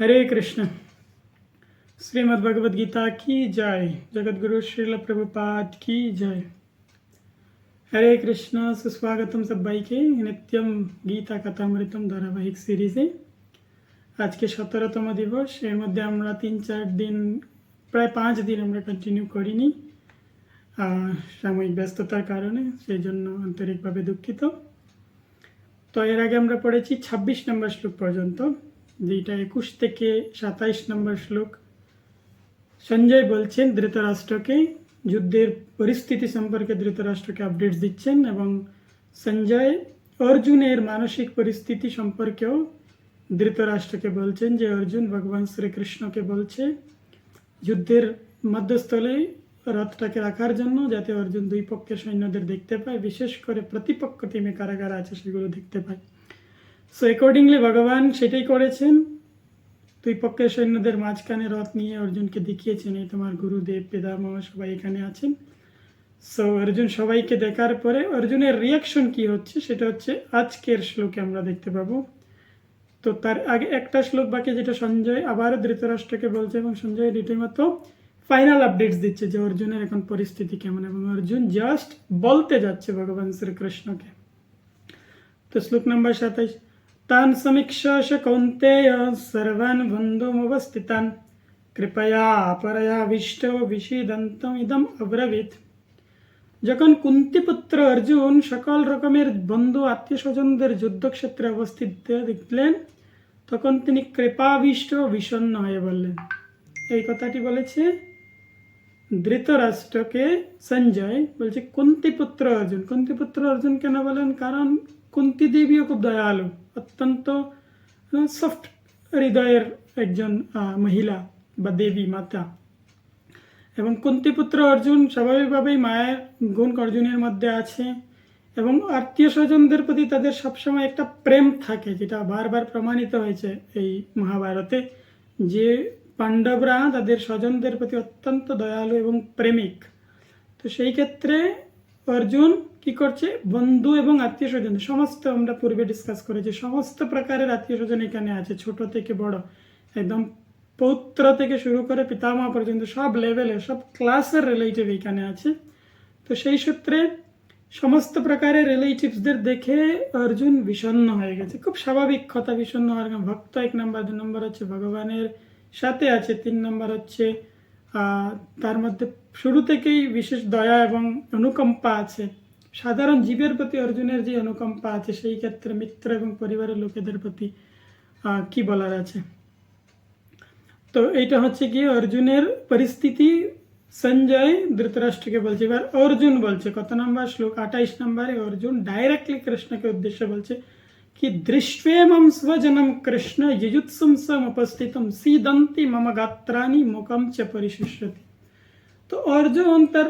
हरे कृष्ण। श्रीमद् भगवद गीता की जय। जगद्गुरु श्रील प्रभुपाद की जय। हरे कृष्ण। सुस्वागतम सबाई के नित्यम गीता कथामृतम धारावाहिक सीरीजे आज के 17तम दिवस एर मध्य আমরা 3-4 दिन प्राय 5 दिन আমরা कंटिन्यू करिनी सामयिक व्यस्ततार कारणे सेजন্য आंतरिकভাবে দুঃখিত। তো এর আগে আমরা পড়েছি 26 নম্বর শ্লোক পর্যন্ত, যেটা 21 থেকে 27 নম্বর শ্লোক। সঞ্জয় বলছেন ধৃতরাষ্ট্রকে যুদ্ধের পরিস্থিতি সম্পর্কে ধৃতরাষ্ট্রকে আপডেটস দিচ্ছেন এবং সঞ্জয় অর্জুনের মানসিক পরিস্থিতি সম্পর্কেও ধৃতরাষ্ট্রকে বলছেন যে অর্জুন ভগবান শ্রীকৃষ্ণকে বলছে যুদ্ধের মধ্যস্থলে রথটাকে রাখার জন্য, যাতে অর্জুন দুই পক্ষের সৈন্যদের দেখতে পায়, বিশেষ করে প্রতিপক্ষ টিমে কারা কারা আছে সেগুলো দেখতে পায়। সো অ্যাকর্ডিংলি ভগবান সেটাই করেছেন। দুই পক্ষের সৈন্যদের মাঝখানে রথ নিয়ে অর্জুনকে দেখিয়েছেন এই তোমার গুরুদেব পিতামহ সবাই এখানে আছেন। সো অর্জুন সবাইকে দেখার পরে অর্জুনের রিয়াকশন কি হচ্ছে সেটা হচ্ছে আজকের শ্লোকে আমরা দেখতে পাবো। তো তার আগে একটা শ্লোক বাকি, যেটা সঞ্জয় আবারও ধৃতরাষ্ট্রকে বলছে এবং সঞ্জয় রীতিমতো ফাইনাল আপডেটস দিচ্ছে যে অর্জুনের এখন পরিস্থিতি কেমন, এবং অর্জুন জাস্ট বলতে যাচ্ছে ভগবান শ্রীকৃষ্ণকে। তো শ্লোক নম্বর 27, तान समीक्षाश कौन्तेय सर्वान् बन्धुमवस्थितान् कृपया अपरयाविष्टो विषीदन्तम् इदम् अब्रवीत्। যখন কুন্তিপুত্র অর্জুন সকল রকমের বন্ধু আত্মীয় স্বজনদের যুদ্ধক্ষেত্রে অবস্থিত দেখলেন, তখন তিনি কৃপাবিষ্ট বিষণ্ণ হয়ে বললেন। এই কথাটি বলেছে ধৃতরাষ্ট্রকে সঞ্জয়, বলছে কুন্তিপুত্র অর্জুন। কুন্তিপুত্র অর্জুন কেন বলেন? কারণ কুন্তি দেবীও খুব দয়ালু, অত্যন্ত সফট হৃদয়ের একজন মহিলা বা দেবী মাতা, এবং কুন্তিপুত্র অর্জুন স্বাভাবিকভাবেই মায়ের গুণ অর্জুনের মধ্যে আছে, এবং আত্মীয় স্বজনদের প্রতি তাদের সবসময় একটা প্রেম থাকে, যেটা বারবার প্রমাণিত হয়েছে এই মহাভারতে, যে পাণ্ডবরা তাদের স্বজনদের প্রতি অত্যন্ত দয়ালু এবং প্রেমিক। তো সেই ক্ষেত্রে অর্জুন কি করছে? বন্ধু এবং আত্মীয় স্বজন সমস্ত, আমরা পূর্বে ডিসকাস করেছি, সমস্ত প্রকারের আত্মীয় স্বজন এখানে আছে, ছোট থেকে বড়, একদম পৌত্র থেকে শুরু করে পিতামহ পর্যন্ত সব লেভেলে সব ক্লাসের রিলেটিভ এখানে আছে। তো সেই সূত্রে সমস্ত প্রকারের রিলেটিভসদের দেখে অর্জুন বিষণ্ণ হয়ে গেছে। খুব স্বাভাবিক কথা বিষণ্ণ হওয়ার। ভক্ত 1 নম্বর, 2 নম্বর হচ্ছে ভগবানের সাথে আছে, 3 নম্বর হচ্ছে তার মধ্যে শুরু থেকেই বিশেষ দয়া এবং অনুকম্পা আছে। সাধারণ জীবের প্রতি অর্জুনের যে অনুকম্পা আছে, সেই ক্ষেত্রে মিত্র এবং পরিবারের লোকেদের প্রতি কি বলার আছে। তো এইটা হচ্ছে কি অর্জুনের পরিস্থিতি। সঞ্জয় ধৃতরাষ্ট্রকে বলছে। এবার অর্জুন বলছে কত নম্বর শ্লোক? 28 নম্বরে অর্জুন ডাইরেক্টলি কৃষ্ণকে উদ্দেশ্য বলছে कि दृष्ट्वेमं स्वजनं कृष्ण युजुत्सुं समुपस्थितं सीदन्ति मम गात्राणि मुखं च परिशुष्यति। তো অর্জুন তার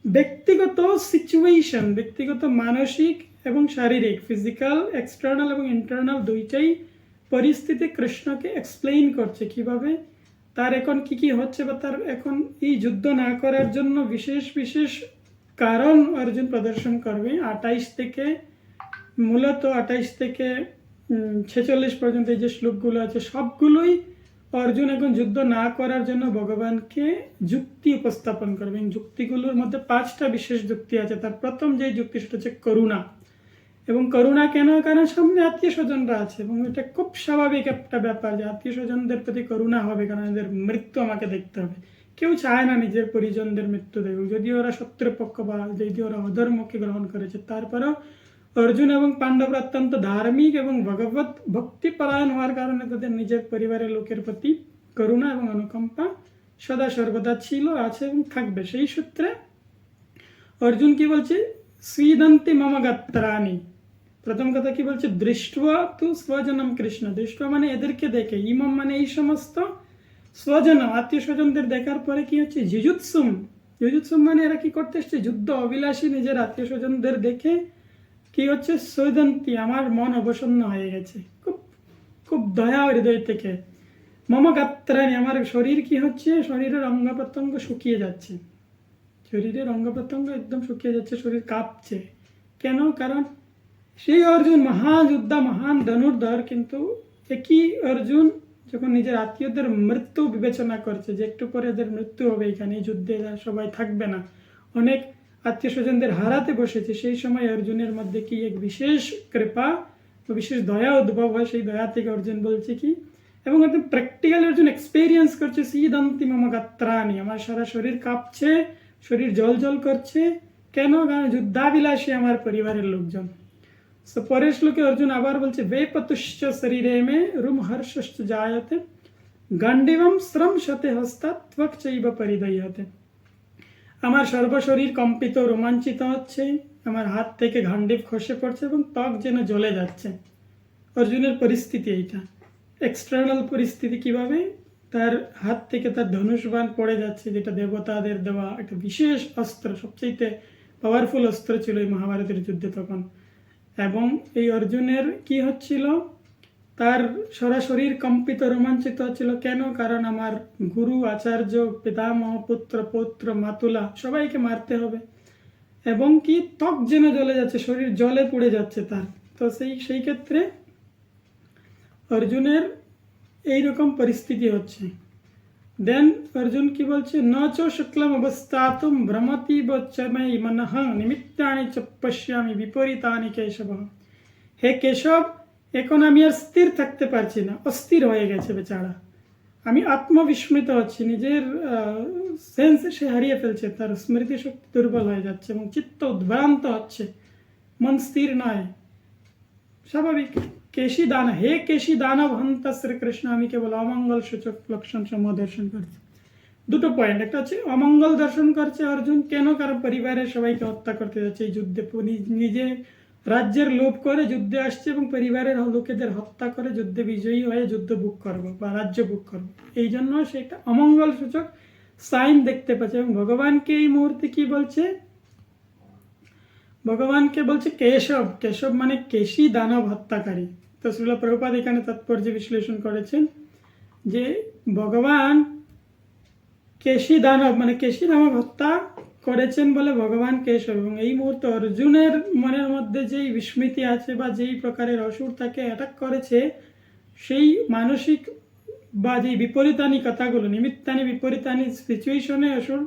ব্যক্তিগত সিচুয়েশন, ব্যক্তিগত মানসিক এবং শারীরিক, ফিজিক্যাল এক্সটার্নাল এবং ইন্টারনাল দুইটাই পরিস্থিতি কৃষ্ণকে এক্সপ্লেইন করছে কিভাবে তার এখন কি কি হচ্ছে, বা তার এখন এই যুদ্ধ না করার জন্য বিশেষ বিশেষ কারণ অর্জুন প্রদর্শন করবে। 28 থেকে মূলত 28 থেকে 46 পর্যন্ত এই যে শ্লোকগুলো আছে সবগুলোই অর্জুন এখন যুদ্ধ না করার জন্য ভগবানকে যুক্তি উপস্থাপন করবে। এবং যুক্তিগুলোর মধ্যে 5টা বিশেষ যুক্তি আছে। তার প্রথম যে যুক্তি সেটা হচ্ছে করুণা। এবং করুণা কেন? কারণ সামনে আত্মীয় স্বজনরা আছে, এবং এটা খুব স্বাভাবিক একটা ব্যাপার যে আত্মীয় স্বজনদের প্রতি করুণা হবে, কারণ এদের মৃত্যু আমাকে দেখতে হবে। কেউ চায় না নিজের পরিজনদের মৃত্যু দেখবে, যদি ওরা শত্রুপক্ষ বা যদি ওরা অধর্মকে গ্রহণ করেছে। তারপরেও অর্জুন এবং পাণ্ডবরা অত্যন্ত ধার্মিক এবং ভগবত ভক্তি পরায়ণ হওয়ার কারণে তাদের নিজের পরিবারের লোকের প্রতি করুণা এবং অনুকম্পা সদা সর্বদা ছিল, আছে এবং থাকবে। সেই সূত্রে অর্জুন কি বলছে? স্বীদন্তি মম গাত্রাণি। প্রথম কথা কি বলছে? দৃষ্ট্বা তু স্বজনম কৃষ্ণ। দৃষ্ট্বা মানে এদেরকে দেখে, ইমম মানে এই সমস্ত, স্বজনম আত্মীয় স্বজনদের দেখার পরে কি হচ্ছে? যুজুৎসুম। যুজুৎসুম মানে এরা কি করতে এসছে? যুদ্ধ অভিলাষী নিজের আত্মীয় স্বজনদের দেখে কি হচ্ছে? সৈদন্তি, আমার মন অবসন্ন হয়ে গেছে, খুব খুব দয়া হৃদয় থেকে। মম গাত্রাণি, আমার শরীর কি হচ্ছে? শরীরের অঙ্গ প্রত্যঙ্গ শুকিয়ে যাচ্ছে, শরীরের অঙ্গ প্রত্যঙ্গ একদম শুকিয়ে যাচ্ছে, শরীর কাঁপছে। কেন? কারণ সেই অর্জুন মহাযোদ্ধা, মহান ধনুর্ধর, কিন্তু একই অর্জুন যখন নিজের আত্মীয়দের মৃত্যু বিবেচনা করছে যে একটু পরে এদের মৃত্যু হবে, এখানে এই যুদ্ধে এরা সবাই থাকবে না, অনেক আত্মীয় স্বজনদের হারাতে বসেছে, সেই সময় অর্জুনের মধ্যে কি এক বিশেষ কৃপা, বিশেষ দয়া উদ্ভব হয়। সেই দয়া থেকে অর্জুন বলছে কি, এবং একদম প্র্যাকটিক্যালি অর্জুন এক্সপেরিয়েন্স করছে, শীদন্তি মম গাত্রাণি, আমার সারা শরীর কাঁপছে, শরীর জল জল করছে। কেন? কারণ যুদ্ধাবিলাসী আমার পরিবারের লোকজন। তো পরের শ্লোকে অর্জুন আবার বলছে, বেপতুশ্চ শরীরে মে রুম হর্ষশ্চ জায়তে গান্ডিবম শ্রম শতে হস্তা ত্বক চৈব পরিদয়তে। আমার সর্বশরীর কম্পিত, রোমাঞ্চিত হচ্ছে, আমার হাত থেকে গান্ডিব খসে পড়ছে এবং ত্বক যেন জ্বলে যাচ্ছে। অর্জুনের পরিস্থিতি এইটা, এক্সটার্নাল পরিস্থিতি কিভাবে, তার হাত থেকে তার ধনুষবাণ পড়ে যাচ্ছে, যেটা দেবতাদের দেওয়া একটা বিশেষ অস্ত্র, সবচেয়ে পাওয়ারফুল অস্ত্র ছিল এই মহাভারতের যুদ্ধে তখন। এবং এই অর্জুনের কি হচ্ছিল, তার সারা শরীর কম্পিত, রোমাঞ্চিত হচ্ছিল। কেন? কারণ আমার গুরু, আচার্য, পিতামহ, পুত্র, পৌত্র, মাতুলা সবাইকে মারতে হবে, এবং কি ত্বক যেন জ্বলে যাচ্ছে, শরীর জলে পুড়ে যাচ্ছে তার। তো সেই ক্ষেত্রে অর্জুনের এইরকম পরিস্থিতি হচ্ছে। দেন অর্জুন কি বলছে, ন চ শুক্লম অবস্থাতুম ভ্রমতি বচ্চময়ী মনঃ নিমিত্তানি চ পশ্যামি বিপরীতানি কেশব। হে কেশব, এখন আমি আর স্থির থাকতে পারছি না, অস্থির হয়ে গেছে বেচারা। আমি আত্মবিস্মিত হচ্ছি, নিজের সেন্স সে হারিয়ে ফেলছে, তার স্মৃতি শক্তি দুর্বল হয়ে যাচ্ছে এবং চিত্ত উদ্ভ্রান্ত হচ্ছে, মন স্থির নয়। স্বাভাবিক। কেশী দান, হে কেশী দানব হন্ত শ্রীকৃষ্ণ, আমি কেবল অমঙ্গল সূচক লক্ষণ সমূহ দর্শন করছি। দুটো পয়েন্ট, একটা হচ্ছে অমঙ্গল দর্শন করছে অর্জুন, কেন? কারণ পরিবারের সবাইকে হত্যা করতে যাচ্ছে এই যুদ্ধে, নিজে রাজ্যের লোভ করে যুদ্ধে আসছে এবং পরিবারের লোকেদের হত্যা করে যুদ্ধে বিজয়ী হয়ে যুদ্ধ বুক করবো বা রাজ্য বুক করবো, এই জন্য সে একটা অমঙ্গল সূচক সাইন দেখতে পাচ্ছে। এবং ভগবানকে এই মুহূর্তে কি বলছে, ভগবানকে বলছে কেশব। কেশব মানে কেশী দানব হত্যাকারী। তো শ্রীল প্রভুপাদ এখানে তাৎপর্য বিশ্লেষণ করেছেন যে ভগবান কেশী দানব মানে কেশী দানব হত্যা করেছেন বলে ভগবান কেশব। এবং এই মুহূর্তে অর্জুনের মনের মধ্যে যেই বিস্মৃতি আছে বা যেই প্রকারের অসুর তাকে অ্যাটাক করেছে, সেই মানসিক বা যেই বিপরীতানি কথাগুলো, নিমিত্তানি বিপরীতানি সিচুয়েশনে অসুর,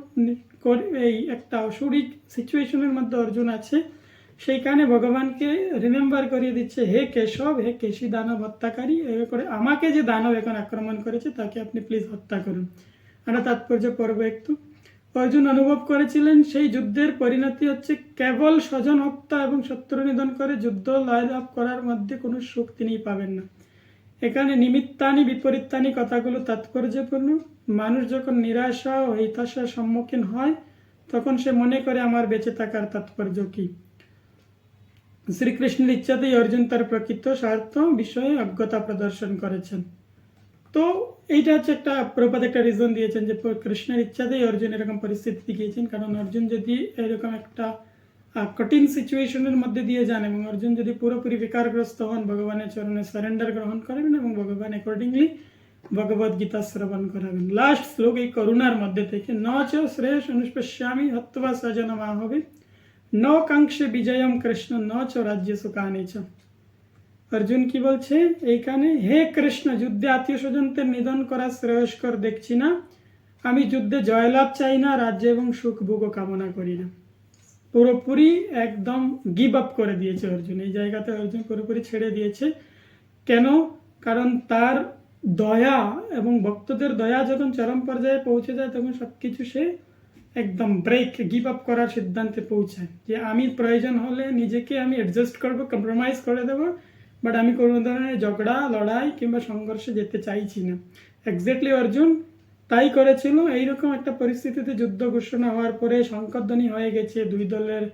এই একটা অসুরিক সিচুয়েশনের মধ্যে অর্জুন আছে, সেইখানে ভগবানকে রিমেম্বার করিয়ে দিচ্ছে, হে কেশব, হে কেশী দানব হত্যাকারী, এভাবে করে আমাকে যে দানব এখন আক্রমণ করেছে তাকে আপনি প্লিজ হত্যা করুন। একটা তাৎপর্য পর্ব একটু। অর্জুন অনুভব করেছিলেন সেই যুদ্ধের পরিণতি হচ্ছে কেবল স্বজন হত্যা এবং শত্রু নিধন করে যুদ্ধ লাভ করার মধ্যে কোনো সুখ তিনি পাবেন না। এখানে নিমিত্তানি বিপরীতানি কথাগুলো তাৎপর্যপূর্ণ। মানুষ যখন নিরাশা ও হতাশার সম্মুখীন হয় তখন সে মনে করে আমার বেঁচে থাকার তাৎপর্য কি। শ্রীকৃষ্ণের ইচ্ছাতেই অর্জুন তার প্রকৃত স্বার্থ বিষয়ে অজ্ঞতা প্রদর্শন করেছেন। তো এইটা হচ্ছে একটা প্রপাত একটা রিজন দিয়েছেন যে কৃষ্ণের ইচ্ছাতেই অর্জুন এরকম পরিস্থিতি গিয়েছেন। কারণ অর্জুন যদি এরকম একটা কঠিন সিচুয়েশনের মধ্যে দিয়ে যান এবং অর্জুন যদি পুরোপুরি বিকারগ্রস্ত হন, ভগবানের চরণে সারেন্ডার গ্রহণ করবেন এবং ভগবান অ্যাকর্ডিংলি ভগবদ গীতা শ্রবণ করাবেন। লাস্ট শ্লোক এই করুণার মধ্যে থেকে, ন চ শ্রেয়স অনুষ্পশ্যামি হত্বা স্বজনম আহবে ন কাঙ্ক্ষে বিজয়ম কৃষ্ণ ন চ রাজ্য সুখানি চ। অর্জুন কি বলছে এইখানে, হে কৃষ্ণ, যুদ্ধে আত্মীয় স্বজনদের নিধন করা শ্রেয়স্কর দেখছি না, আমি যুদ্ধে জয়লাভ চাই না, রাজ্য এবং সুখ ভোগও কামনা করি না। পুরোপুরি একদম গিভ আপ করে দিয়েছে অর্জুন, এই জায়গাতে অর্জুন পুরোপুরি ছেড়ে দিয়েছে। কেন? কারণ তার দয়া এবং ভক্তদের দয়া যখন চরম পর্যায়ে পৌঁছে যায় তখন সব কিছু সে একদম ব্রেক, গিভ আপ করার সিদ্ধান্তে পৌঁছায় যে আমি প্রয়োজন হলে নিজেকে আমি অ্যাডজাস্ট করবো, কম্প্রোমাইজ করে দেবো, বাট আমি কোনো ধরনের ঝগড়া, লড়াই কিংবা সংঘর্ষে যেতে চাইছি না। এক্স্যাক্টলি অর্জুন তাই করেছিল। এইরকম একটা পরিস্থিতিতে যুদ্ধ ঘোষণা হওয়ার পরে শঙ্খধ্বনি হয়ে গেছে, দুই দলের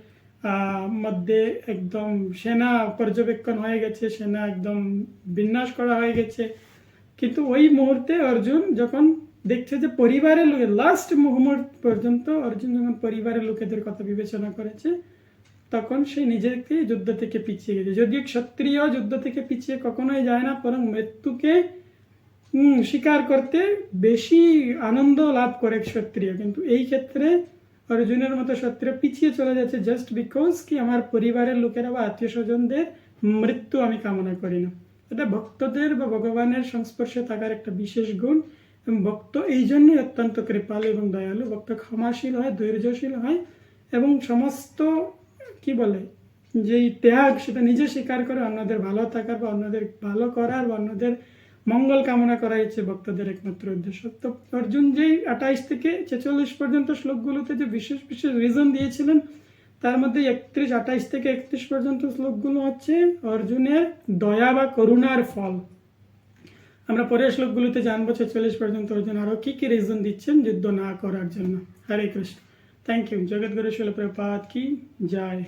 মধ্যে একদম সেনা পর্যবেক্ষণ হয়ে গেছে, সেনা একদম বিন্যাস করা হয়ে গেছে। কিন্তু ওই মুহূর্তে অর্জুন যখন দেখছে যে পরিবারের লোকের লাস্ট মুহূর্ত পর্যন্ত অর্জুন যখন পরিবারের লোকেদের কথা বিবেচনা করেছে তখন সে নিজেকে যুদ্ধ থেকে পিছিয়ে গেছে। যদিও ক্ষত্রিয় যুদ্ধ থেকে পিছিয়ে কখনোই যায় না, বরং মৃত্যুকে স্বীকার করতে বেশি আনন্দ লাভ করে ক্ষত্রিয়। কিন্তু এই ক্ষেত্রে অর্জুনের মতো ক্ষত্রিয় পিছিয়ে চলে যাচ্ছে জাস্ট বিকজ কি আমার পরিবারের লোকেরা বা আত্মীয় স্বজনদের মৃত্যু আমি কামনা করি না। এটা ভক্তদের বা ভগবানের সংস্পর্শে থাকার একটা বিশেষ গুণ। এবং ভক্ত এই জন্যই অত্যন্ত কৃপালু এবং দয়ালু। ভক্ত ক্ষমাশীল হয়, ধৈর্যশীল হয় এবং সমস্ত কি বলে যেই ত্যাগ সেটা নিজে স্বীকার করে অন্যদের ভালো থাকার বা অন্যদের ভালো করার বা অন্যদের মঙ্গল কামনা করাই হচ্ছে ভক্তদের একমাত্র উদ্দেশ্য। তো অর্জুন যেই 28 থেকে 46 পর্যন্ত শ্লোকগুলোতে যে বিশেষ বিশেষ রিজন দিয়েছিলেন, তার মধ্যে 28 থেকে 31 পর্যন্ত শ্লোকগুলো হচ্ছে অর্জুনের দয়া বা করুণার ফল। আমরা পরের শ্লোকগুলোতে জানবো 46 পর্যন্ত অর্জুন আরও কী কী রিজন দিচ্ছেন যুদ্ধ না করার জন্য। হরে কৃষ্ণ। Thank you. জগৎগুরু শিল প্রভুপাদ কি জয়।